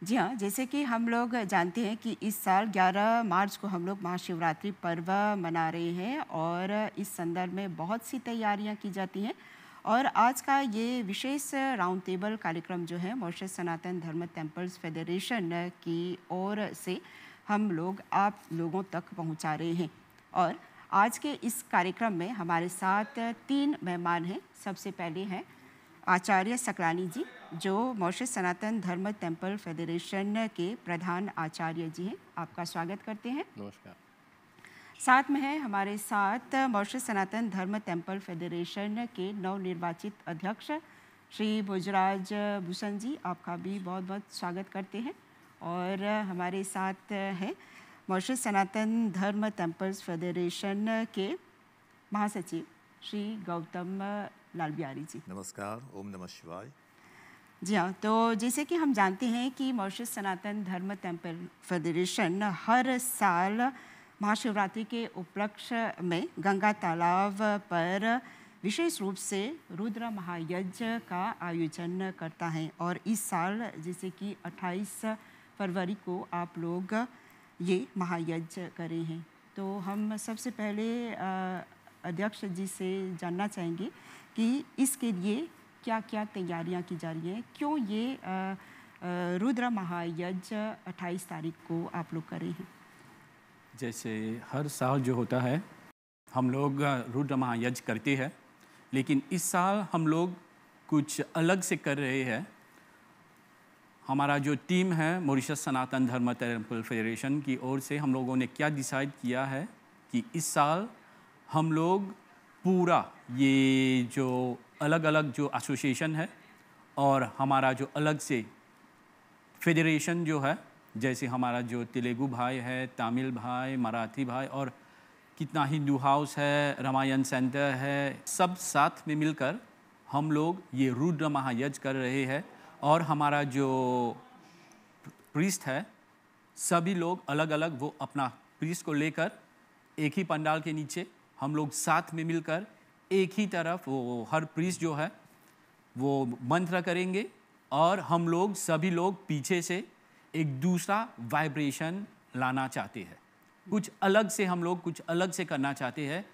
जी हाँ, जैसे कि हम लोग जानते हैं कि इस साल 11 मार्च को हम लोग महाशिवरात्रि पर्व मना रहे हैं और इस संदर्भ में बहुत सी तैयारियां की जाती हैं। और आज का ये विशेष राउंड टेबल कार्यक्रम जो है मॉरिशस सनातन धर्म टेम्पल्स फेडरेशन की ओर से हम लोग आप लोगों तक पहुंचा रहे हैं। और आज के इस कार्यक्रम में हमारे साथ 3 मेहमान हैं। सबसे पहले हैं आचार्य सकलानी जी, जो मॉरिशस सनातन धर्म टेम्पल फेडरेशन के प्रधान आचार्य जी हैं। आपका स्वागत करते हैं। नमस्कार। साथ में है हमारे साथ मॉरिशस सनातन धर्म टेम्पल फेडरेशन के नवनिर्वाचित अध्यक्ष श्री भोजराज भूषण जी, आपका भी बहुत बहुत स्वागत करते हैं। और हमारे साथ है मॉरिशस सनातन धर्म टेम्पल्स फेडरेशन के महासचिव श्री गौतम लाल बिहारी जी। नमस्कार, ओम नमः शिवाय। जी हाँ, तो जैसे कि हम जानते हैं कि मॉरिशस सनातन धर्म टेम्पल फेडरेशन हर साल महाशिवरात्रि के उपलक्ष्य में गंगा तालाब पर विशेष रूप से रुद्र महायज्ञ का आयोजन करता है। और इस साल जैसे कि 28 फरवरी को आप लोग ये महायज्ञ करे हैं। तो हम सबसे पहले अध्यक्ष जी से जानना चाहेंगे कि इसके लिए क्या क्या तैयारियां की जा रही हैं, क्यों ये रुद्र महायज्ञ 28 तारीख को आप लोग कर रहे हैं। जैसे हर साल जो होता है हम लोग रुद्र महायज्ञ करते हैं, लेकिन इस साल हम लोग कुछ अलग से कर रहे हैं। हमारा जो टीम है मॉरिशस सनातन धर्म टेम्पल फेडरेशन की ओर से हम लोगों ने क्या डिसाइड किया है कि इस साल हम लोग पूरा ये जो अलग अलग जो एसोसिएशन है और हमारा जो अलग से फेडरेशन जो है, जैसे हमारा जो तेलुगु भाई है, तमिल भाई, मराठी भाई और कितना हिंदू हाउस है, रामायण सेंटर है, सब साथ में मिलकर हम लोग ये रुद्र महायज्ञ कर रहे हैं। और हमारा जो प्रीस्ट है, सभी लोग अलग अलग वो अपना प्रीस्ट को लेकर एक ही पंडाल के नीचे हम लोग साथ में मिलकर एक ही तरफ वो हर प्रीस्ट जो है वो मंत्र करेंगे और हम लोग सभी लोग पीछे से एक दूसरा वाइब्रेशन लाना चाहते हैं। कुछ अलग से हम लोग कुछ अलग से करना चाहते हैं।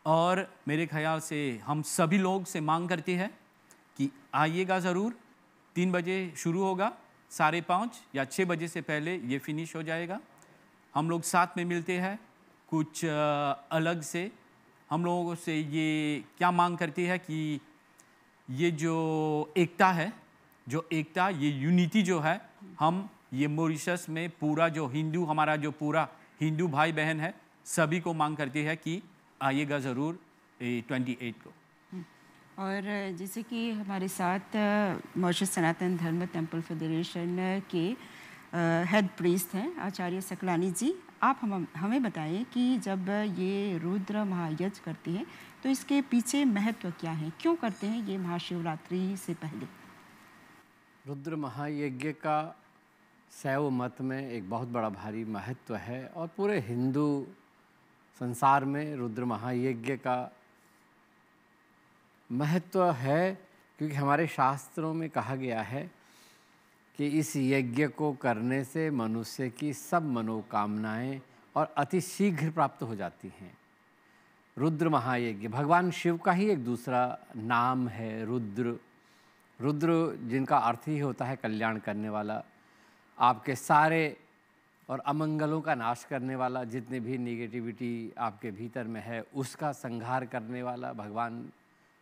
और मेरे ख्याल से हम सभी लोग से मांग करते हैं कि आइएगा ज़रूर। 3 बजे शुरू होगा, 5:30 या 6 बजे से पहले ये फिनिश हो जाएगा। हम लोग साथ में मिलते हैं। कुछ अलग से हम लोगों से ये क्या मांग करती है कि ये जो एकता है, जो एकता, ये यूनिटी जो है, हम ये मॉरिशस में पूरा जो हिंदू, हमारा जो पूरा हिंदू भाई बहन है, सभी को मांग करती है कि आइएगा ज़रूर 28 को। और जैसे कि हमारे साथ मॉरिशस सनातन धर्म टेम्पल फेडरेशन के हेड प्रीस्ट हैं आचार्य सकलानी जी, आप हमें बताएं कि जब ये रुद्र महायज्ञ करते हैं तो इसके पीछे महत्व क्या है, क्यों करते हैं ये महाशिवरात्रि से पहले। रुद्र महायज्ञ का शैव मत में एक बहुत बड़ा भारी महत्व है और पूरे हिंदू संसार में रुद्र महायज्ञ का महत्व है, क्योंकि हमारे शास्त्रों में कहा गया है कि इस यज्ञ को करने से मनुष्य की सब मनोकामनाएं और अति शीघ्र प्राप्त हो जाती हैं। रुद्र महायज्ञ भगवान शिव का ही एक दूसरा नाम है रुद्र। रुद्र जिनका अर्थ ही होता है कल्याण करने वाला, आपके सारे और अमंगलों का नाश करने वाला, जितने भी नेगेटिविटी आपके भीतर में है उसका संहार करने वाला भगवान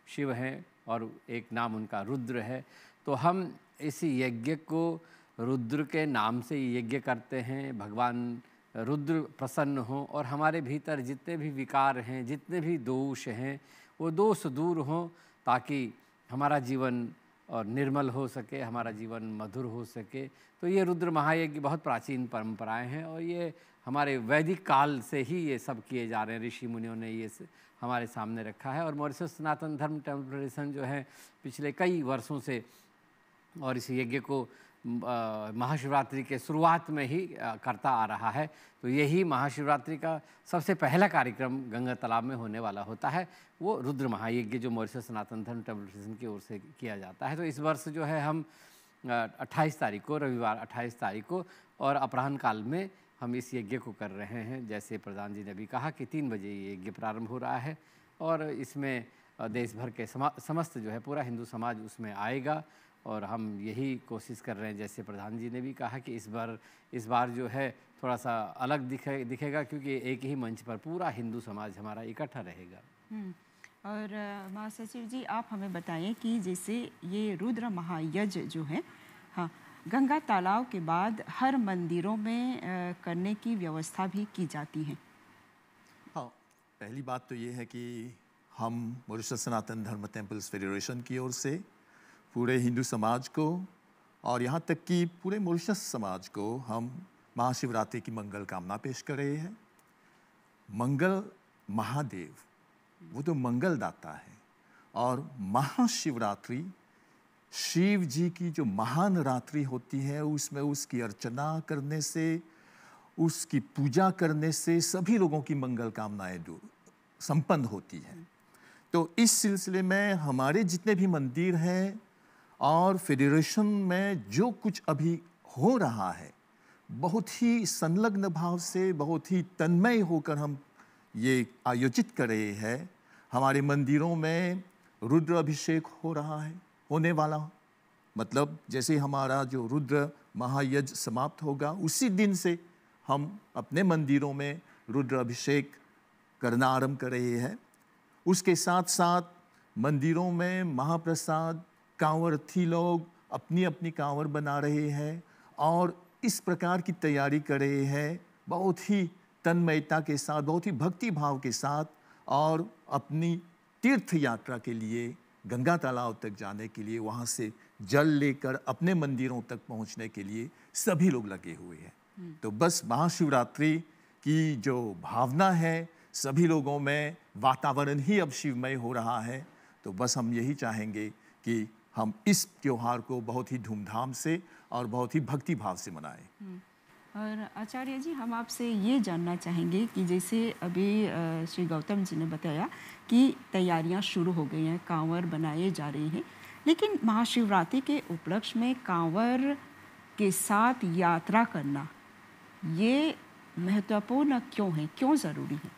शिव हैं और एक नाम उनका रुद्र है। तो हम इस यज्ञ को रुद्र के नाम से यज्ञ करते हैं। भगवान रुद्र प्रसन्न हों और हमारे भीतर जितने भी विकार हैं, जितने भी दोष हैं, वो दोष दूर हों, ताकि हमारा जीवन और निर्मल हो सके, हमारा जीवन मधुर हो सके। तो ये रुद्र महायज्ञ बहुत प्राचीन परंपराएं हैं और ये हमारे वैदिक काल से ही ये सब किए जा रहे हैं। ऋषि मुनियों ने ये हमारे सामने रखा है और मॉरिशस सनातन धर्म टेम्पल फेडरेशन जो है पिछले कई वर्षों से और इस यज्ञ को महाशिवरात्रि के शुरुआत में ही करता आ रहा है। तो यही महाशिवरात्रि का सबसे पहला कार्यक्रम गंगा तालाब में होने वाला होता है, वो रुद्र महायज्ञ जो मॉरिशस सनातन धर्म टेम्पल फेडरेशन की ओर से किया जाता है। तो इस वर्ष जो है हम 28 तारीख को, रविवार 28 तारीख को, और अपराह्न काल में हम इस यज्ञ को कर रहे हैं। जैसे प्रधान जी ने भी कहा कि 3 बजे ये यज्ञ प्रारंभ हो रहा है और इसमें देश भर के समस्त जो है पूरा हिंदू समाज उसमें आएगा। और हम यही कोशिश कर रहे हैं, जैसे प्रधान जी ने भी कहा कि इस बार जो है थोड़ा सा अलग दिखेगा, क्योंकि एक ही मंच पर पूरा हिंदू समाज हमारा इकट्ठा रहेगा। और महासचिव जी, आप हमें बताएं कि जैसे ये रुद्र महायज्ञ जो है, हाँ, गंगा तालाब के बाद हर मंदिरों में करने की व्यवस्था भी की जाती है। हाँ, पहली बात तो ये है कि हम मॉरिशस सनातन धर्म टेम्पल्स फेडरेशन की ओर से पूरे हिंदू समाज को और यहाँ तक कि पूरे मॉरिशस समाज को हम महाशिवरात्रि की मंगल कामना पेश कर रहे हैं। मंगल महादेव वो तो मंगल दाता है, और महाशिवरात्रि शिव जी की जो महान रात्रि होती है, उसमें उसकी अर्चना करने से, उसकी पूजा करने से सभी लोगों की मंगल कामनाएं संपन्न होती हैं। तो इस सिलसिले में हमारे जितने भी मंदिर हैं और फेडरेशन में जो कुछ अभी हो रहा है, बहुत ही संलग्न भाव से, बहुत ही तन्मय होकर हम ये आयोजित कर रहे हैं। हमारे मंदिरों में रुद्र अभिषेक हो रहा है, होने वाला, मतलब जैसे हमारा जो रुद्र महायज्ञ समाप्त होगा उसी दिन से हम अपने मंदिरों में रुद्र अभिषेक करना आरंभ कर रहे हैं। उसके साथ साथ मंदिरों में महाप्रसाद, कांवर्थी लोग अपनी अपनी कांवर बना रहे हैं और इस प्रकार की तैयारी कर रहे हैं, बहुत ही तन्मयता के साथ, बहुत ही भक्ति भाव के साथ, और अपनी तीर्थ यात्रा के लिए गंगा तालाब तक जाने के लिए, वहाँ से जल लेकर अपने मंदिरों तक पहुँचने के लिए सभी लोग लगे हुए हैं। तो बस महाशिवरात्रि की जो भावना है सभी लोगों में, वातावरण ही अब शिवमय हो रहा है। तो बस हम यही चाहेंगे कि हम इस त्योहार को बहुत ही धूमधाम से और बहुत ही भक्ति भाव से मनाएं। और आचार्य जी, हम आपसे ये जानना चाहेंगे कि जैसे अभी श्री गौतम जी ने बताया कि तैयारियां शुरू हो गई हैं, कांवर बनाए जा रहे हैं, लेकिन महाशिवरात्रि के उपलक्ष्य में कांवर के साथ यात्रा करना ये महत्वपूर्ण क्यों है, क्यों ज़रूरी है?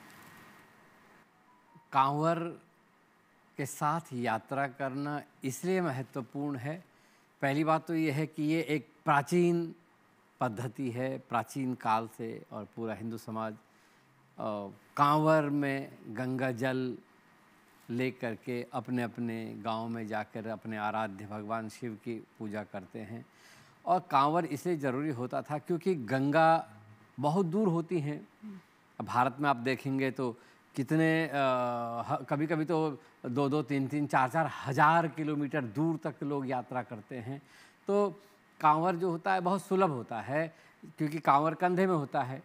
कांवर के साथ यात्रा करना इसलिए महत्वपूर्ण है, पहली बात तो ये है कि ये एक प्राचीन पद्धति है, प्राचीन काल से, और पूरा हिंदू समाज कांवर में गंगा जल ले करके अपने अपने गांव में जाकर अपने आराध्य भगवान शिव की पूजा करते हैं। और कांवर इसलिए ज़रूरी होता था क्योंकि गंगा बहुत दूर होती हैं। भारत में आप देखेंगे तो कितने कभी कभी तो 2-2, 3-3, 4-4 हज़ार किलोमीटर दूर तक लोग यात्रा करते हैं। तो कांवर जो होता है बहुत सुलभ होता है, क्योंकि कांवर कंधे में होता है।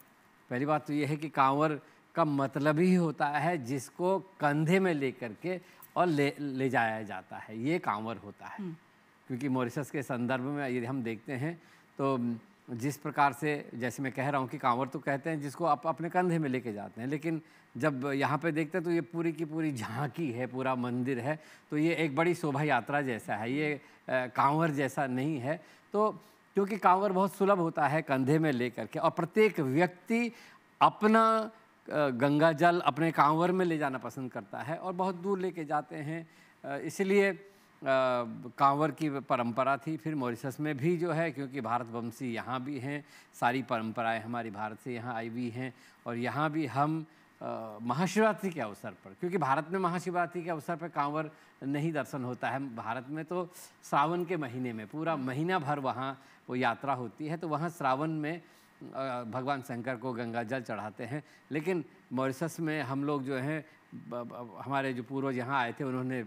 पहली बात तो ये है कि कांवर का मतलब ही होता है जिसको कंधे में ले करके और ले जाया जाता है, ये कांवर होता है। क्योंकि मॉरिशस के संदर्भ में यदि हम देखते हैं तो जिस प्रकार से, जैसे मैं कह रहा हूँ कि कांवर तो कहते हैं जिसको आप अपने कंधे में लेके जाते हैं, लेकिन जब यहाँ पे देखते हैं तो ये पूरी की पूरी झांकी है, पूरा मंदिर है, तो ये एक बड़ी शोभा यात्रा जैसा है, ये कांवर जैसा नहीं है। तो क्योंकि कांवर बहुत सुलभ होता है कंधे में ले करके, और प्रत्येक व्यक्ति अपना गंगा जल अपने कांवर में ले जाना पसंद करता है और बहुत दूर लेके जाते हैं, इसलिए कांवर की परंपरा थी। फिर मॉरिशस में भी जो है, क्योंकि भारतवंशी यहाँ भी हैं, सारी परंपराएं हमारी भारत से यहाँ आई हुई हैं, और यहाँ भी हम महाशिवरात्रि के अवसर पर, क्योंकि भारत में महाशिवरात्रि के अवसर पर कांवर नहीं दर्शन होता है, भारत में तो श्रावण के महीने में पूरा महीना भर वहाँ वो यात्रा होती है, तो वहाँ श्रावण में भगवान शंकर को गंगा जल चढ़ाते हैं। लेकिन मॉरिशस में हम लोग जो हैं, हमारे जो पूर्वज यहाँ आए थे उन्होंने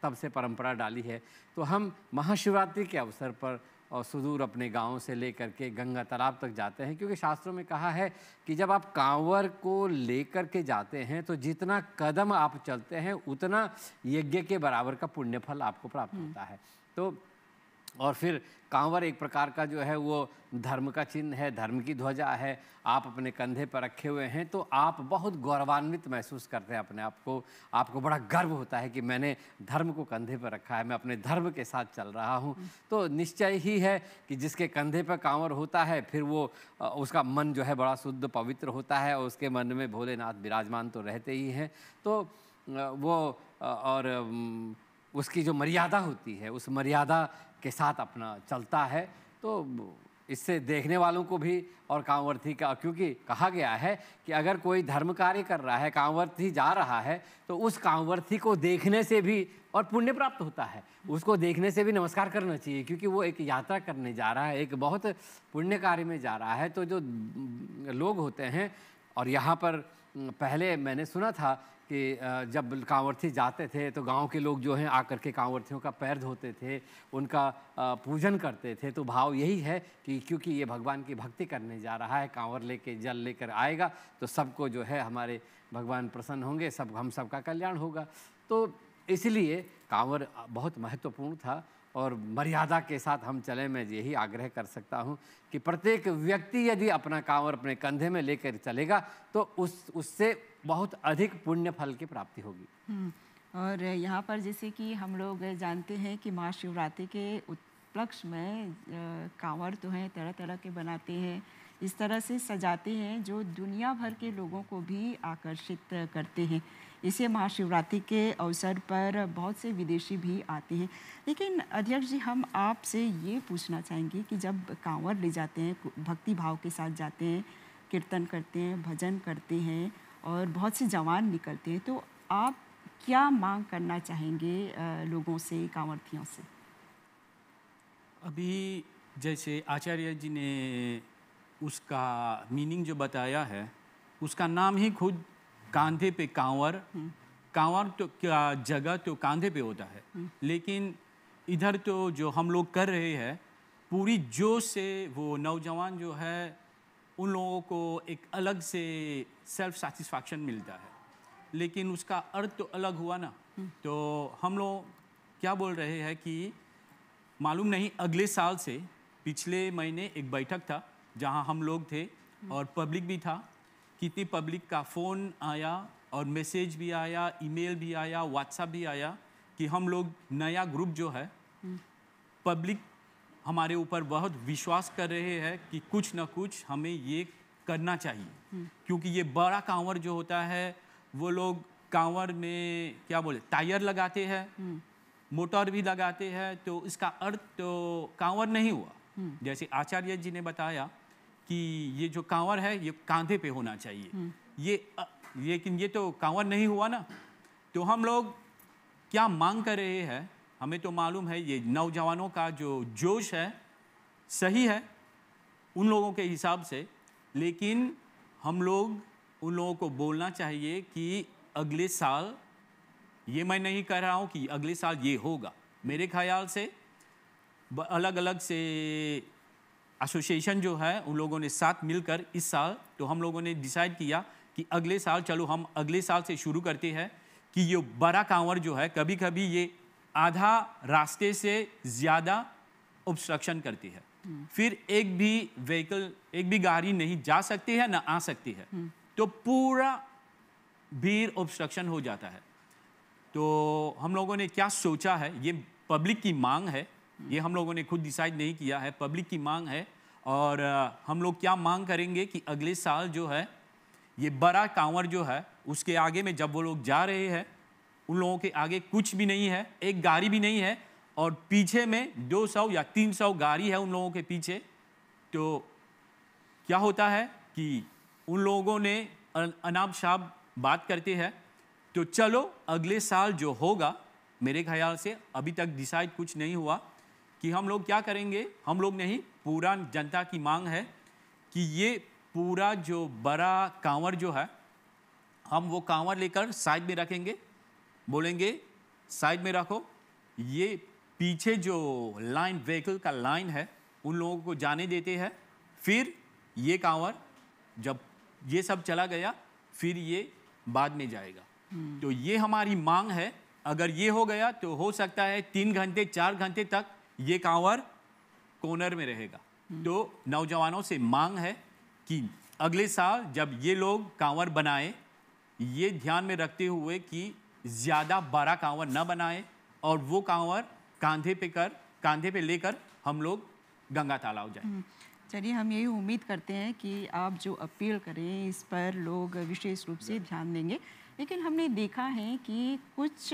तब से परंपरा डाली है, तो हम महाशिवरात्रि के अवसर पर और सुदूर अपने गांव से लेकर के गंगा तालाब तक जाते हैं, क्योंकि शास्त्रों में कहा है कि जब आप कांवर को लेकर के जाते हैं तो जितना कदम आप चलते हैं उतना यज्ञ के बराबर का पुण्य फल आपको प्राप्त होता है। तो और फिर कांवर एक प्रकार का जो है वो धर्म का चिन्ह है, धर्म की ध्वजा है, आप अपने कंधे पर रखे हुए हैं तो आप बहुत गौरवान्वित महसूस करते हैं अपने आप को। आपको बड़ा गर्व होता है कि मैंने धर्म को कंधे पर रखा है, मैं अपने धर्म के साथ चल रहा हूँ। तो निश्चय ही है कि जिसके कंधे पर कांवर होता है फिर वो उसका मन जो है बड़ा शुद्ध पवित्र होता है और उसके मन में भोलेनाथ विराजमान तो रहते ही हैं। तो वो और उसकी जो मर्यादा होती है उस मर्यादा के साथ अपना चलता है। तो इससे देखने वालों को भी और कांवर्थी का, क्योंकि कहा गया है कि अगर कोई धर्म कार्य कर रहा है, कांवर्थी जा रहा है, तो उस कांवर्थी को देखने से भी और पुण्य प्राप्त होता है, उसको देखने से भी नमस्कार करना चाहिए, क्योंकि वो एक यात्रा करने जा रहा है, एक बहुत पुण्य कार्य में जा रहा है। तो जो लोग होते हैं, और यहाँ पर पहले मैंने सुना था कि जब कांवर्थी जाते थे तो गांव के लोग जो हैं आकर के कांवर्थियों का पैर धोते थे, उनका पूजन करते थे। तो भाव यही है कि क्योंकि ये भगवान की भक्ति करने जा रहा है, कांवर लेके जल लेकर आएगा तो सबको जो है हमारे भगवान प्रसन्न होंगे, सब हम सबका कल्याण होगा। तो इसलिए कांवर बहुत महत्वपूर्ण था और मर्यादा के साथ हम चलें। मैं यही आग्रह कर सकता हूँ कि प्रत्येक व्यक्ति यदि अपना कांवर अपने कंधे में लेकर चलेगा तो उससे बहुत अधिक पुण्य फल की प्राप्ति होगी। और यहाँ पर जैसे कि हम लोग जानते हैं कि महाशिवरात्रि के उपलक्ष्य में कांवर तो हैं तरह तरह के बनाते हैं, इस तरह से सजाते हैं जो दुनिया भर के लोगों को भी आकर्षित करते हैं। इसे महाशिवरात्रि के अवसर पर बहुत से विदेशी भी आते हैं। लेकिन अध्यक्ष जी, हम आपसे ये पूछना चाहेंगे कि जब कांवर ले जाते हैं, भक्ति भाव के साथ जाते हैं, कीर्तन करते हैं, भजन करते हैं और बहुत से जवान निकलते हैं, तो आप क्या मांग करना चाहेंगे लोगों से, कांवरथियों से? अभी जैसे आचार्य जी ने उसका मीनिंग जो बताया है, उसका नाम ही खुद कांधे पे कांवर, कांवर तो क्या जगह तो कांधे पे होता है, लेकिन इधर तो जो हम लोग कर रहे हैं पूरी जोश से, वो नौजवान जो है उन लोगों को एक अलग से सेल्फ सेटिस्फैक्शन मिलता है, लेकिन उसका अर्थ तो अलग हुआ ना। तो हम लोग क्या बोल रहे हैं कि मालूम नहीं, अगले साल से, पिछले महीने एक बैठक था जहां हम लोग थे और पब्लिक भी था। कितनी पब्लिक का फ़ोन आया और मैसेज भी आया, ईमेल भी आया, व्हाट्सएप भी आया कि हम लोग नया ग्रुप जो है, पब्लिक हमारे ऊपर बहुत विश्वास कर रहे हैं कि कुछ ना कुछ हमें ये करना चाहिए, क्योंकि ये बड़ा कांवर जो होता है वो लोग कांवर में क्या बोले टायर लगाते हैं, मोटर भी लगाते हैं, तो इसका अर्थ तो कांवर नहीं हुआ। जैसे आचार्य जी ने बताया कि ये जो कांवर है ये कांधे पे होना चाहिए, लेकिन ये तो कांवर नहीं हुआ ना। तो हम लोग क्या मांग कर रहे हैं, हमें तो मालूम है ये नौजवानों का जो जोश है सही है उन लोगों के हिसाब से, लेकिन हम लोग उन लोगों को बोलना चाहिए कि अगले साल, ये मैं नहीं कह रहा हूँ कि अगले साल ये होगा, मेरे ख्याल से अलग अलग से एसोसिएशन जो है उन लोगों ने साथ मिलकर इस साल तो हम लोगों ने डिसाइड किया कि अगले साल चलो हम अगले साल से शुरू करते हैं कि ये बड़ा कांवर जो है कभी कभी ये आधा रास्ते से ज़्यादा ऑब्स्ट्रक्शन करती है, फिर एक भी व्हीकल, एक भी गाड़ी नहीं जा सकती है ना आ सकती है, तो पूरा भीड़ ऑब्स्ट्रक्शन हो जाता है। तो हम लोगों ने क्या सोचा है, ये पब्लिक की मांग है, ये हम लोगों ने खुद डिसाइड नहीं किया है, पब्लिक की मांग है। और हम लोग क्या मांग करेंगे कि अगले साल जो है ये बड़ा कांवर जो है उसके आगे में जब वो लोग जा रहे हैं उन लोगों के आगे कुछ भी नहीं है, एक गाड़ी भी नहीं है, और पीछे में 200 या 300 गाड़ी है उन लोगों के पीछे। तो क्या होता है कि उन लोगों ने अनाप शनाप बात करते हैं, तो चलो अगले साल जो होगा, मेरे ख्याल से अभी तक डिसाइड कुछ नहीं हुआ कि हम लोग क्या करेंगे। हम लोग नहीं, पूरा जनता की मांग है कि ये पूरा जो बड़ा कांवर जो है हम वो कांवर लेकर साइड में रखेंगे, बोलेंगे साइड में रखो, ये पीछे जो लाइन, व्हीकल का लाइन है उन लोगों को जाने देते हैं, फिर ये कांवर जब ये सब चला गया फिर ये बाद में जाएगा। तो ये हमारी मांग है। अगर ये हो गया तो हो सकता है 3 घंटे 4 घंटे तक ये कांवर कोनर में रहेगा। तो नौजवानों से मांग है कि अगले साल जब ये लोग कांवर बनाए, ये ध्यान में रखते हुए कि ज़्यादा बड़ा कांवर न बनाए और वो कांवर कांधे पे लेकर हम लोग गंगा तालाब जाए। चलिए, हम यही उम्मीद करते हैं कि आप जो अपील करें इस पर लोग विशेष रूप से ध्यान देंगे। लेकिन हमने देखा है कि कुछ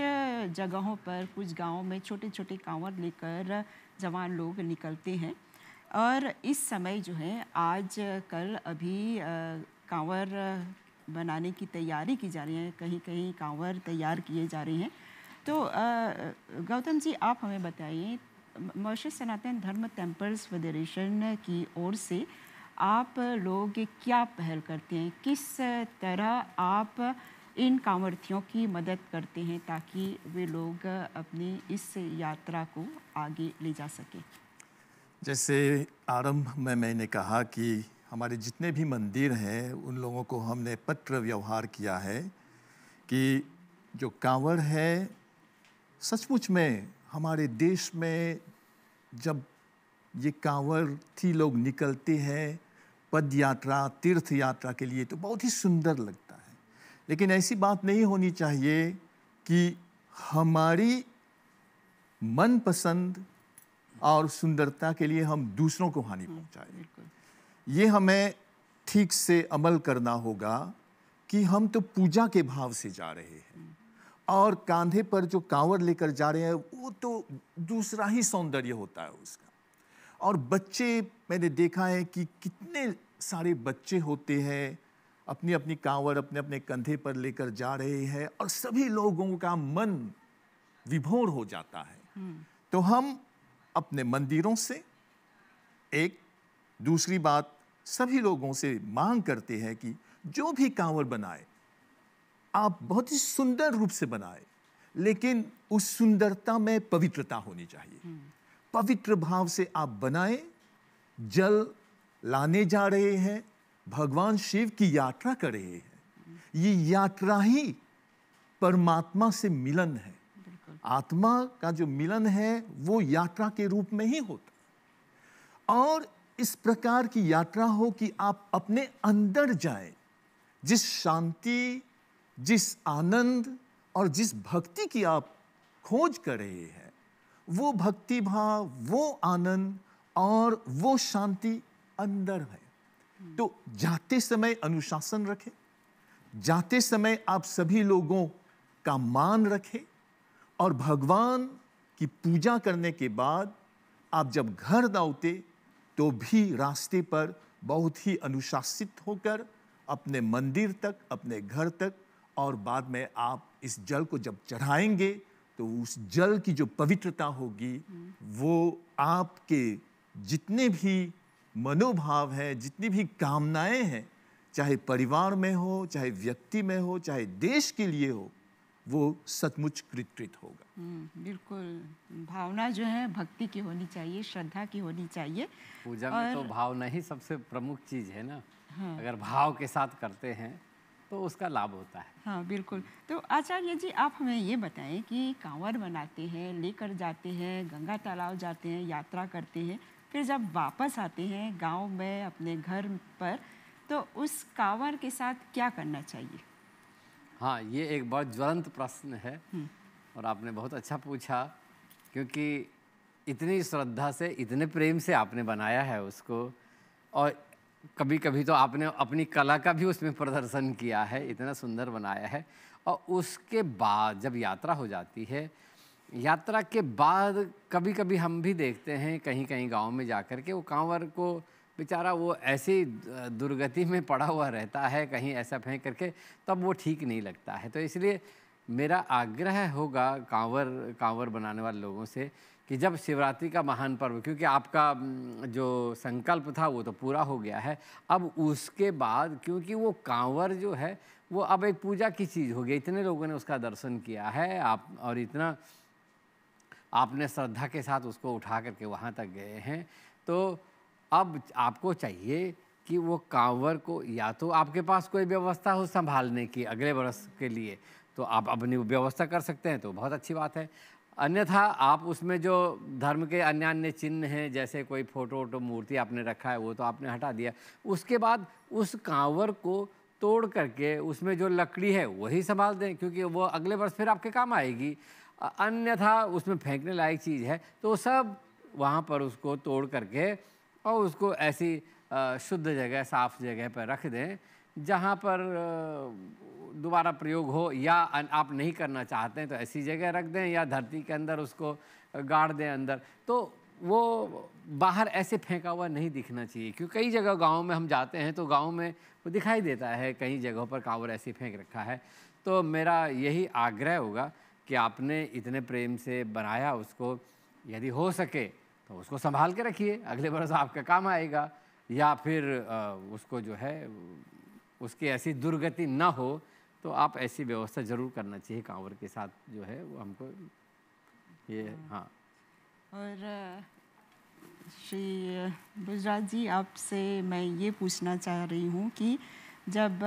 जगहों पर, कुछ गांवों में छोटे छोटे कांवर लेकर जवान लोग निकलते हैं और इस समय जो है आज कल अभी कांवर बनाने की तैयारी की जा रही है, कहीं कहीं कांवर तैयार किए जा रहे हैं। तो गौतम जी, आप हमें बताइए, मॉरिशस सनातन धर्म टेम्पल्स फेडरेशन की ओर से आप लोग क्या पहल करते हैं, किस तरह आप इन कांवड़ियों की मदद करते हैं ताकि वे लोग अपनी इस यात्रा को आगे ले जा सकें? जैसे आरंभ में मैंने कहा कि हमारे जितने भी मंदिर हैं उन लोगों को हमने पत्र व्यवहार किया है कि जो कांवड़ है, सचमुच में हमारे देश में जब ये कांवड़ी लोग निकलते हैं पद यात्रा, तीर्थ यात्रा के लिए, तो बहुत ही सुंदर लगता है। लेकिन ऐसी बात नहीं होनी चाहिए कि हमारी मनपसंद और सुंदरता के लिए हम दूसरों को हानि पहुंचाएं। ये हमें ठीक से अमल करना होगा कि हम तो पूजा के भाव से जा रहे हैं और कांधे पर जो कांवड़ लेकर जा रहे हैं वो तो दूसरा ही सौंदर्य होता है उसका। और बच्चे, मैंने देखा है कि कितने सारे बच्चे होते हैं अपनी अपनी कांवड़ अपने अपने कंधे पर लेकर जा रहे हैं और सभी लोगों का मन विभोर हो जाता है। तो हम अपने मंदिरों से, एक दूसरी बात, सभी लोगों से मांग करते हैं कि जो भी कांवड़ बनाए आप बहुत ही सुंदर रूप से बनाए, लेकिन उस सुंदरता में पवित्रता होनी चाहिए। पवित्र भाव से आप बनाए। जल लाने जा रहे हैं, भगवान शिव की यात्रा कर रहे हैं। ये यात्रा ही परमात्मा से मिलन है। आत्मा का जो मिलन है वो यात्रा के रूप में ही होता है। और इस प्रकार की यात्रा हो कि आप अपने अंदर जाएं, जिस शांति, जिस आनंद और जिस भक्ति की आप खोज कर रहे हैं, वो भक्ति भाव, वो आनंद और वो शांति अंदर है। तो जाते समय अनुशासन रखें, जाते समय आप सभी लोगों का मान रखें और भगवान की पूजा करने के बाद आप जब घर लौटे तो भी रास्ते पर बहुत ही अनुशासित होकर अपने मंदिर तक, अपने घर तक, और बाद में आप इस जल को जब चढ़ाएंगे तो उस जल की जो पवित्रता होगी वो आपके जितने भी मनोभाव हैं, जितनी भी कामनाएं हैं, चाहे परिवार में हो, चाहे व्यक्ति में हो, चाहे देश के लिए हो, वो सचमुच कृतकृत होगा। बिल्कुल, भावना जो है भक्ति की होनी चाहिए, श्रद्धा की होनी चाहिए। पूजा में तो भावना ही सबसे प्रमुख चीज़ है ना। हाँ। अगर भाव के साथ करते हैं तो उसका लाभ होता है। हाँ, बिल्कुल। तो आचार्य जी, आप हमें ये बताएं कि कांवड़ बनाते हैं, लेकर जाते हैं, गंगा तालाब जाते हैं, यात्रा करते हैं, फिर जब वापस आते हैं गांव में अपने घर पर, तो उस कांवड़ के साथ क्या करना चाहिए? हाँ, ये एक बहुत ज्वलंत प्रश्न है और आपने बहुत अच्छा पूछा, क्योंकि इतनी श्रद्धा से, इतने प्रेम से आपने बनाया है उसको, और कभी कभी तो आपने अपनी कला का भी उसमें प्रदर्शन किया है, इतना सुंदर बनाया है। और उसके बाद जब यात्रा हो जाती है, यात्रा के बाद कभी कभी हम भी देखते हैं कहीं कहीं गांव में जाकर के वो कांवर को बेचारा वो ऐसी दुर्गति में पड़ा हुआ रहता है, कहीं ऐसा फेंक करके, तब वो ठीक नहीं लगता है। तो इसलिए मेरा आग्रह होगा कांवर बनाने वाले लोगों से कि जब शिवरात्रि का महान पर्व, क्योंकि आपका जो संकल्प था वो तो पूरा हो गया है, अब उसके बाद क्योंकि वो कांवर जो है वो अब एक पूजा की चीज़ हो गई, इतने लोगों ने उसका दर्शन किया है, आप और इतना आपने श्रद्धा के साथ उसको उठा करके वहाँ तक गए हैं, तो अब आपको चाहिए कि वो कांवर को, या तो आपके पास कोई व्यवस्था हो संभालने की अगले वर्ष के लिए, तो आप अपनी व्यवस्था कर सकते हैं तो बहुत अच्छी बात है। अन्यथा आप उसमें जो धर्म के अन्य अन्य चिन्ह हैं, जैसे कोई फोटो वोटो मूर्ति आपने रखा है, वो तो आपने हटा दिया। उसके बाद उस कांवर को तोड़ करके उसमें जो लकड़ी है वही संभाल दें, क्योंकि वो अगले वर्ष फिर आपके काम आएगी। अन्यथा उसमें फेंकने लायक चीज़ है तो सब वहाँ पर उसको तोड़ करके और उसको ऐसी शुद्ध जगह, साफ जगह पर रख दें जहाँ पर दोबारा प्रयोग हो, या आप नहीं करना चाहते हैं तो ऐसी जगह रख दें, या धरती के अंदर उसको गाड़ दें अंदर। तो वो बाहर ऐसे फेंका हुआ नहीं दिखना चाहिए, क्योंकि कई जगह गाँव में हम जाते हैं तो गाँव में वो दिखाई देता है, कई जगहों पर कांवर ऐसे फेंक रखा है। तो मेरा यही आग्रह होगा कि आपने इतने प्रेम से बनाया उसको, यदि हो सके तो उसको संभाल के रखिए, अगले बरस आपका काम आएगा। या फिर उसको जो है उसकी ऐसी दुर्गति ना हो तो आप ऐसी व्यवस्था ज़रूर करना चाहिए कांवर के साथ, जो है वो हमको ये। हाँ, और श्री गुजरात जी, आपसे मैं ये पूछना चाह रही हूँ कि जब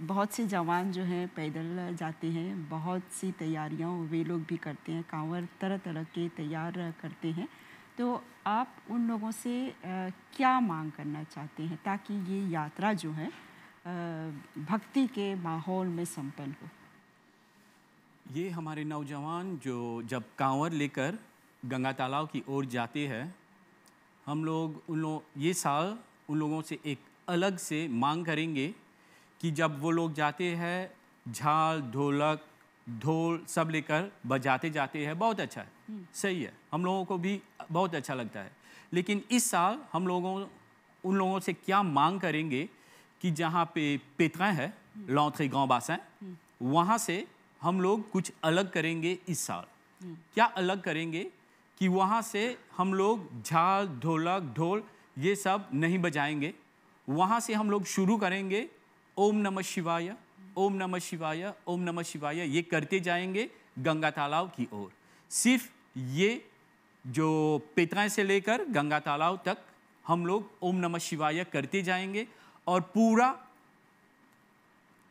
बहुत से जवान जो हैं पैदल जाते हैं, बहुत सी तैयारियाँ वे लोग भी करते हैं, कांवर तरह तरह के तैयार करते हैं, तो आप उन लोगों से क्या मांग करना चाहते हैं ताकि ये यात्रा जो है भक्ति के माहौल में संपन्न हो? ये हमारे नौजवान जो जब कांवर लेकर गंगा तालाब की ओर जाते हैं, हम लोग ये साल उन लोगों से एक अलग से मांग करेंगे कि जब वो लोग जाते हैं, झाल, ढोलक, ढोल सब लेकर बजाते जाते हैं, बहुत अच्छा है, सही है, हम लोगों को भी बहुत अच्छा लगता है। लेकिन इस साल हम उन लोगों से क्या मांग करेंगे कि जहाँ पे पेतरा है, लॉन्ट्रे ग्रांड बासिन, वहाँ से हम लोग कुछ अलग करेंगे इस साल। क्या अलग करेंगे कि वहाँ से हम लोग झाल, ढोलक, ढोल ये सब नहीं बजाएंगे। वहाँ से हम लोग शुरू करेंगे ओम नमः शिवाय, ओम नमः शिवाय, ओम नमः शिवाय, ये करते जाएंगे गंगा तालाब की ओर। सिर्फ ये जो पेतरा से लेकर गंगा तालाब तक हम लोग ओम नमः शिवाय करते जाएंगे, और पूरा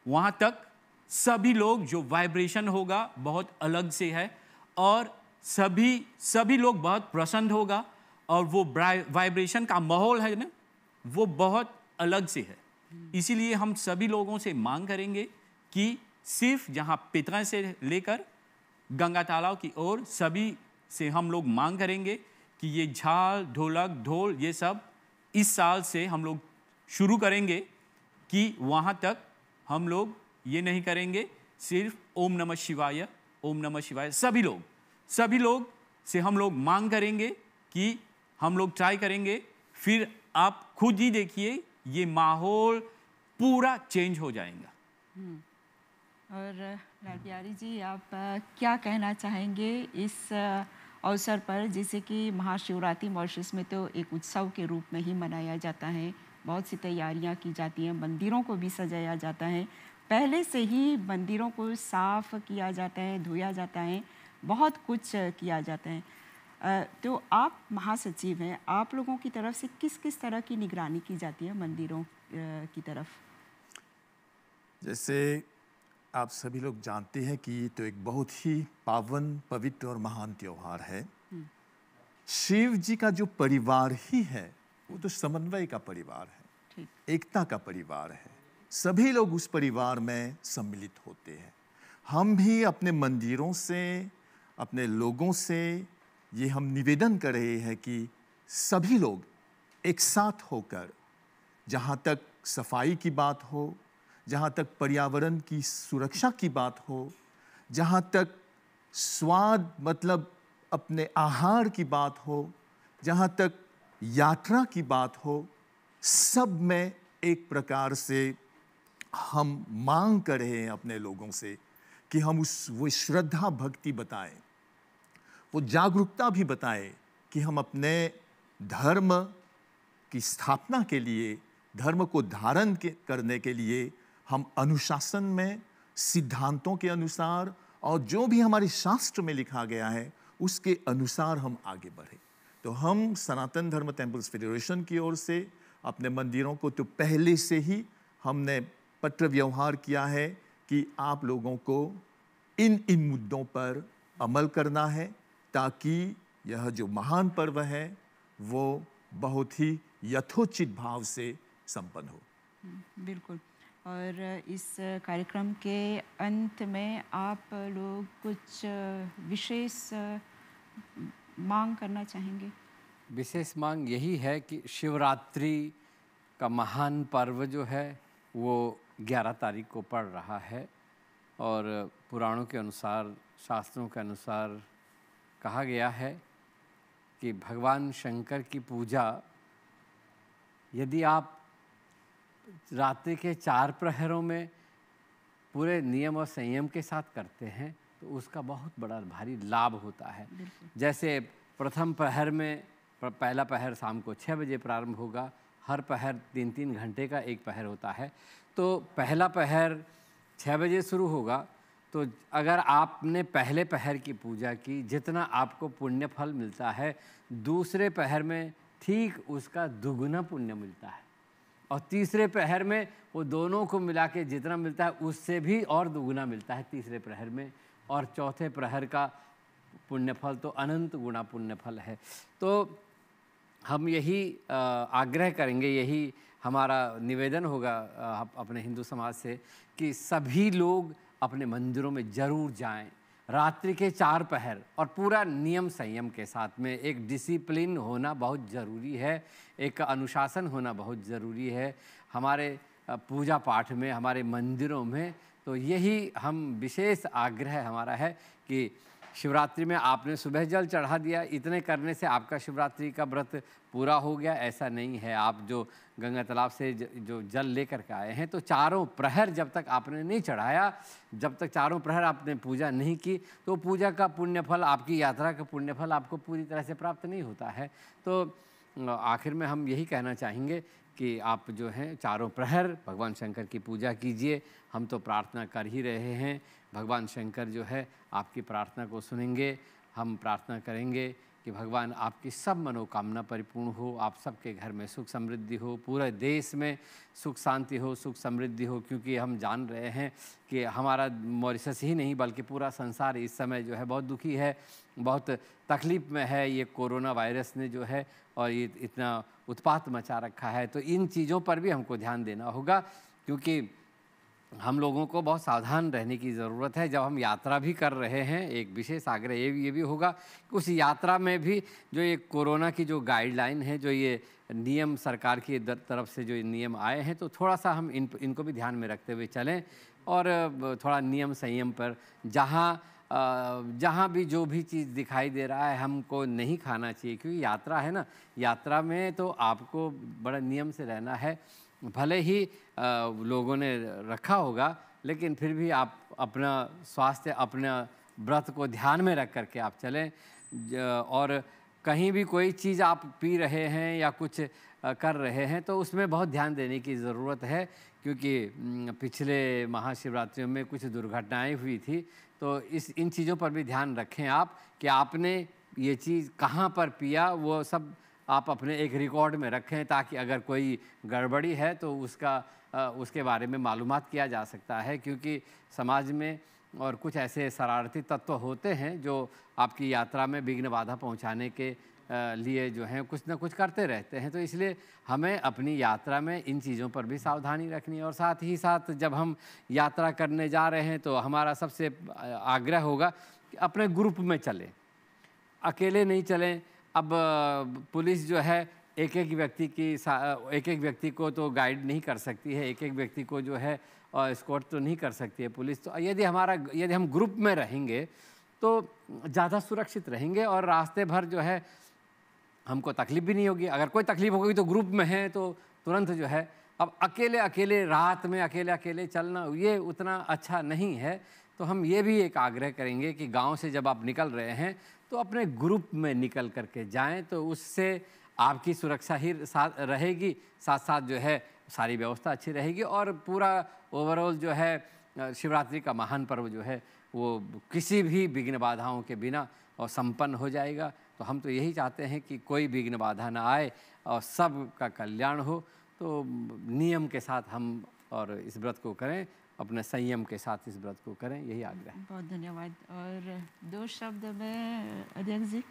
वहाँ तक सभी लोग जो वाइब्रेशन होगा बहुत अलग से है, और सभी लोग बहुत प्रसन्न होगा, और वो वाइब्रेशन का माहौल है ना, वो बहुत अलग से है। इसीलिए हम सभी लोगों से मांग करेंगे कि सिर्फ जहाँ पेतरा से लेकर गंगा तालाब की ओर सभी से हम लोग मांग करेंगे कि ये झाल, ढोलक, ढोल ये सब इस साल से हम लोग शुरू करेंगे, कि वहाँ तक हम लोग ये नहीं करेंगे सिर्फ ओम नमः शिवाय, ओम नमः शिवाय। सभी लोग से हम लोग मांग करेंगे कि हम लोग ट्राई करेंगे, फिर आप खुद ही देखिए ये माहौल पूरा चेंज हो जाएगा। और लाल प्यारी जी, आप क्या कहना चाहेंगे इस अवसर पर, जैसे कि महाशिवरात्रि मॉरिशस में तो एक उत्सव के रूप में ही मनाया जाता है, बहुत सी तैयारियां की जाती हैं, मंदिरों को भी सजाया जाता है, पहले से ही मंदिरों को साफ किया जाता है, धोया जाता है, बहुत कुछ किया जाता है। तो आप महासचिव हैं, आप लोगों की तरफ से किस किस तरह की निगरानी की जाती है मंदिरों की तरफ? जैसे आप सभी लोग जानते हैं कि ये तो एक बहुत ही पावन, पवित्र और महान त्योहार है। शिव जी का जो परिवार ही है वो तो समन्वय का परिवार है, एकता का परिवार है, सभी लोग उस परिवार में सम्मिलित होते हैं। हम भी अपने मंदिरों से, अपने लोगों से ये हम निवेदन कर रहे हैं कि सभी लोग एक साथ होकर, जहाँ तक सफाई की बात हो, जहाँ तक पर्यावरण की सुरक्षा की बात हो, जहाँ तक स्वाद मतलब अपने आहार की बात हो, जहाँ तक यात्रा की बात हो, सब में एक प्रकार से हम मांग कर रहे हैं अपने लोगों से कि हम वो श्रद्धा भक्ति बताएं, वो जागरूकता भी बताएं कि हम अपने धर्म की स्थापना के लिए, धर्म को धारण करने के लिए हम अनुशासन में, सिद्धांतों के अनुसार और जो भी हमारे शास्त्र में लिखा गया है उसके अनुसार हम आगे बढ़े। तो हम सनातन धर्म टेम्पल्स फेडरेशन की ओर से अपने मंदिरों को तो पहले से ही हमने पत्र व्यवहार किया है कि आप लोगों को इन मुद्दों पर अमल करना है ताकि यह जो महान पर्व है वो बहुत ही यथोचित भाव से संपन्न हो। बिल्कुल। और इस कार्यक्रम के अंत में आप लोग कुछ विशेष मांग करना चाहेंगे? विशेष मांग यही है कि शिवरात्रि का महान पर्व जो है वो 11 तारीख को पड़ रहा है और पुराणों के अनुसार, शास्त्रों के अनुसार कहा गया है कि भगवान शंकर की पूजा यदि आप रात्रि के 4 प्रहरों में पूरे नियम और संयम के साथ करते हैं तो उसका बहुत बड़ा भारी लाभ होता है। जैसे प्रथम प्रहर में पहला प्रहर शाम को 6 बजे प्रारंभ होगा, हर प्रहर 3-3 घंटे का एक प्रहर होता है। तो पहला प्रहर 6 बजे शुरू होगा, तो अगर आपने पहले प्रहर की पूजा की, जितना आपको पुण्य फल मिलता है, दूसरे प्रहर में ठीक उसका दुगुना पुण्य मिलता है और तीसरे प्रहर में वो दोनों को मिला के जितना मिलता है उससे भी और दुगुना मिलता है तीसरे प्रहर में, और चौथे प्रहर का पुण्यफल तो अनंत गुना पुण्यफल है। तो हम यही आग्रह करेंगे, यही हमारा निवेदन होगा अपने हिंदू समाज से कि सभी लोग अपने मंदिरों में ज़रूर जाएं, रात्रि के 4 प्रहर और पूरा नियम संयम के साथ में। एक डिसिप्लिन होना बहुत ज़रूरी है, एक अनुशासन होना बहुत ज़रूरी है हमारे पूजा पाठ में, हमारे मंदिरों में। तो यही हम विशेष आग्रह हमारा है कि शिवरात्रि में आपने सुबह जल चढ़ा दिया, इतने करने से आपका शिवरात्रि का व्रत पूरा हो गया, ऐसा नहीं है। आप जो गंगा तालाब से जो जल लेकर के आए हैं, तो चारों प्रहर जब तक आपने नहीं चढ़ाया, जब तक चारों प्रहर आपने पूजा नहीं की, तो पूजा का पुण्यफल, आपकी यात्रा का पुण्यफल आपको पूरी तरह से प्राप्त नहीं होता है। तो आखिर में हम यही कहना चाहेंगे कि आप जो हैं चारों प्रहर भगवान शंकर की पूजा कीजिए। हम तो प्रार्थना कर ही रहे हैं, भगवान शंकर जो है आपकी प्रार्थना को सुनेंगे। हम प्रार्थना करेंगे कि भगवान आपकी सब मनोकामना परिपूर्ण हो, आप सबके घर में सुख समृद्धि हो, पूरे देश में सुख शांति हो, सुख समृद्धि हो। क्योंकि हम जान रहे हैं कि हमारा मॉरिशस ही नहीं बल्कि पूरा संसार इस समय जो है बहुत दुखी है, बहुत तकलीफ़ में है। ये कोरोना वायरस ने जो है और ये इतना उत्पात मचा रखा है, तो इन चीज़ों पर भी हमको ध्यान देना होगा, क्योंकि हम लोगों को बहुत सावधान रहने की ज़रूरत है। जब हम यात्रा भी कर रहे हैं, एक विशेष आग्रह ये भी होगा कि उस यात्रा में भी जो ये कोरोना की जो गाइडलाइन है, जो ये नियम सरकार की तरफ से जो नियम आए हैं, तो थोड़ा सा हम इनको भी ध्यान में रखते हुए चलें और थोड़ा नियम संयम पर जहाँ भी जो भी चीज़ दिखाई दे रहा है हमको नहीं खाना चाहिए, क्योंकि यात्रा है ना, यात्रा में तो आपको बड़ा नियम से रहना है। भले ही लोगों ने रखा होगा, लेकिन फिर भी आप अपना स्वास्थ्य, अपना व्रत को ध्यान में रख करके आप चलें। और कहीं भी कोई चीज़ आप पी रहे हैं या कुछ कर रहे हैं तो उसमें बहुत ध्यान देने की ज़रूरत है, क्योंकि पिछले महाशिवरात्रियों में कुछ दुर्घटनाएं हुई थी। तो इन चीज़ों पर भी ध्यान रखें आप कि आपने ये चीज़ कहाँ पर पिया, वो सब आप अपने एक रिकॉर्ड में रखें, ताकि अगर कोई गड़बड़ी है तो उसके बारे में मालूमात किया जा सकता है। क्योंकि समाज में और कुछ ऐसे शरारती तत्व होते हैं जो आपकी यात्रा में विघ्न बाधा पहुंचाने के लिए जो हैं कुछ ना कुछ करते रहते हैं। तो इसलिए हमें अपनी यात्रा में इन चीज़ों पर भी सावधानी रखनी है। और साथ ही साथ जब हम यात्रा करने जा रहे हैं तो हमारा सबसे आग्रह होगा कि अपने ग्रुप में चलें, अकेले नहीं चलें। अब पुलिस जो है एक एक व्यक्ति को तो गाइड नहीं कर सकती है, एक एक व्यक्ति को जो है एस्कॉर्ट तो नहीं कर सकती है पुलिस। तो यदि हम ग्रुप में रहेंगे तो ज़्यादा सुरक्षित रहेंगे और रास्ते भर जो है हमको तकलीफ़ भी नहीं होगी। अगर कोई तकलीफ़ होगी तो ग्रुप में है तो तुरंत जो है, अब अकेले रात में अकेले चलना ये उतना अच्छा नहीं है। तो हम ये भी एक आग्रह करेंगे कि गांव से जब आप निकल रहे हैं तो अपने ग्रुप में निकल करके जाएं, तो उससे आपकी सुरक्षा ही साथ रहेगी, साथ साथ जो है सारी व्यवस्था अच्छी रहेगी और पूरा ओवरऑल जो है शिवरात्रि का महान पर्व जो है वो किसी भी विघ्न बाधाओं के बिना और संपन्न हो जाएगा। तो हम तो यही चाहते हैं कि कोई विघ्न बाधा ना आए और सब का कल्याण हो। तो नियम के साथ हम और इस व्रत को करें, अपने संयम के साथ इस व्रत को करें, यही आग्रह है। बहुत धन्यवाद। और 2 शब्द में अध्यक्ष जी।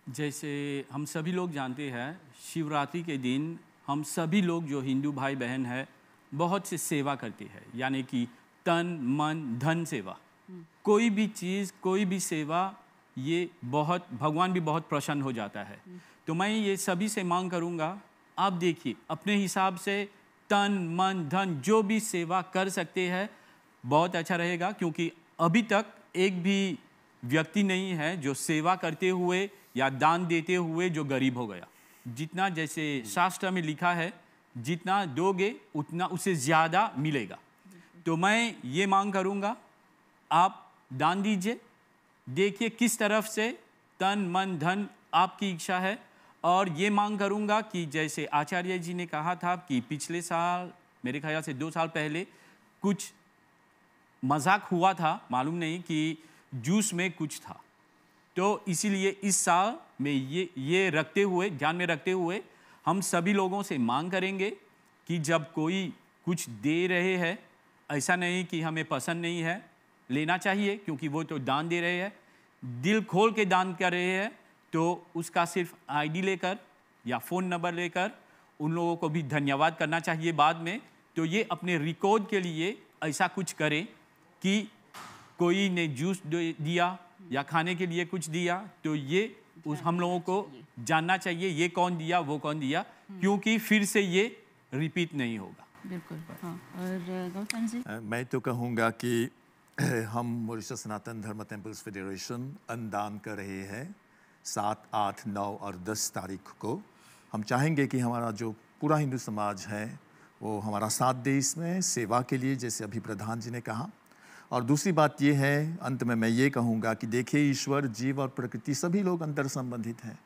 जैसे हम सभी लोग जानते हैं, शिवरात्रि के दिन हम सभी लोग जो हिंदू भाई बहन हैं बहुत से सेवा करते हैं, यानी कि तन मन धन सेवा। कोई भी चीज़, कोई भी सेवा, ये बहुत, भगवान भी बहुत प्रसन्न हो जाता है। तो मैं ये सभी से मांग करूँगा, आप देखिए अपने हिसाब से तन मन धन जो भी सेवा कर सकते हैं, बहुत अच्छा रहेगा। क्योंकि अभी तक एक भी व्यक्ति नहीं है जो सेवा करते हुए या दान देते हुए जो गरीब हो गया। जितना, जैसे शास्त्र में लिखा है, जितना दोगे उतना उससे ज़्यादा मिलेगा। तो मैं ये मांग करूँगा, आप दान दीजिए, देखिए किस तरफ से तन मन धन आपकी इच्छा है। और ये मांग करूँगा कि जैसे आचार्य जी ने कहा था कि पिछले साल, मेरे ख्याल से 2 साल पहले कुछ मजाक हुआ था, मालूम नहीं कि जूस में कुछ था। तो इसीलिए इस साल में ये रखते हुए, ध्यान में रखते हुए, हम सभी लोगों से मांग करेंगे कि जब कोई कुछ दे रहे हैं, ऐसा नहीं कि हमें पसंद नहीं है, लेना चाहिए, क्योंकि वो तो दान दे रहे हैं, दिल खोल के दान कर रहे हैं, तो उसका सिर्फ आईडी लेकर या फ़ोन नंबर लेकर उन लोगों को भी धन्यवाद करना चाहिए बाद में। तो ये अपने रिकॉर्ड के लिए ऐसा कुछ करें कि कोई ने जूस दिया या खाने के लिए कुछ दिया, तो ये उस हम लोगों को जानना चाहिए ये कौन दिया, वो कौन दिया, क्योंकि फिर से ये रिपीट नहीं होगा। बिल्कुल। हाँ, और गौतम जी। मैं तो कहूँगा कि हम मॉरिशस सनातन धर्म टेम्पल्स फेडरेशन अन्नदान कर रहे हैं 7, 8, 9 और 10 तारीख को। हम चाहेंगे कि हमारा जो पूरा हिंदू समाज है वो हमारा साथ दे इसमें सेवा के लिए, जैसे अभी प्रधान जी ने कहा। और दूसरी बात ये है, अंत में मैं ये कहूँगा कि देखिए, ईश्वर, जीव और प्रकृति सभी लोग अंतर संबंधित हैं।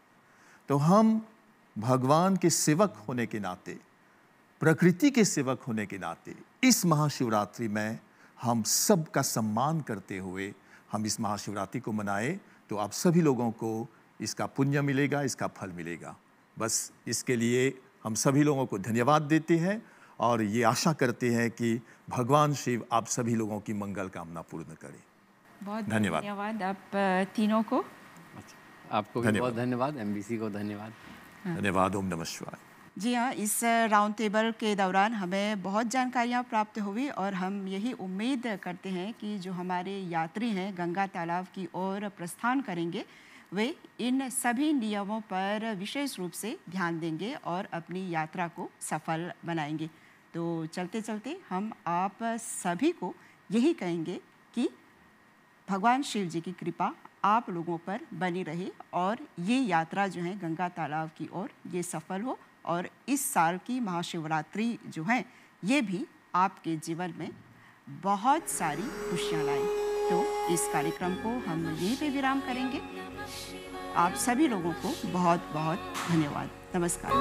तो हम भगवान के सेवक होने के नाते, प्रकृति के सेवक होने के नाते, इस महाशिवरात्रि में हम सब का सम्मान करते हुए हम इस महाशिवरात्रि को मनाएं, तो आप सभी लोगों को इसका पुण्य मिलेगा, इसका फल मिलेगा। बस इसके लिए हम सभी लोगों को धन्यवाद देते हैं और ये आशा करते हैं कि भगवान शिव आप सभी लोगों की मंगल कामना पूर्ण करें। बहुत धन्यवाद। धन्यवाद आप तीनों को। आपको भी बहुत धन्यवाद, MBC को धन्यवाद। धन्यवाद। ओम नमः शिवाय। जी हाँ, इस राउंड टेबल के दौरान हमें बहुत जानकारियाँ प्राप्त हुई और हम यही उम्मीद करते हैं कि जो हमारे यात्री हैं गंगा तालाब की ओर प्रस्थान करेंगे, वे इन सभी नियमों पर विशेष रूप से ध्यान देंगे और अपनी यात्रा को सफल बनाएंगे। तो चलते चलते हम आप सभी को यही कहेंगे कि भगवान शिव जी की कृपा आप लोगों पर बनी रहे और ये यात्रा जो है गंगा तालाब की ओर ये सफल हो और इस साल की महाशिवरात्रि जो है ये भी आपके जीवन में बहुत सारी खुशियाँ लाए। तो इस कार्यक्रम को हम यहीं पे विराम करेंगे। आप सभी लोगों को बहुत बहुत धन्यवाद। नमस्कार।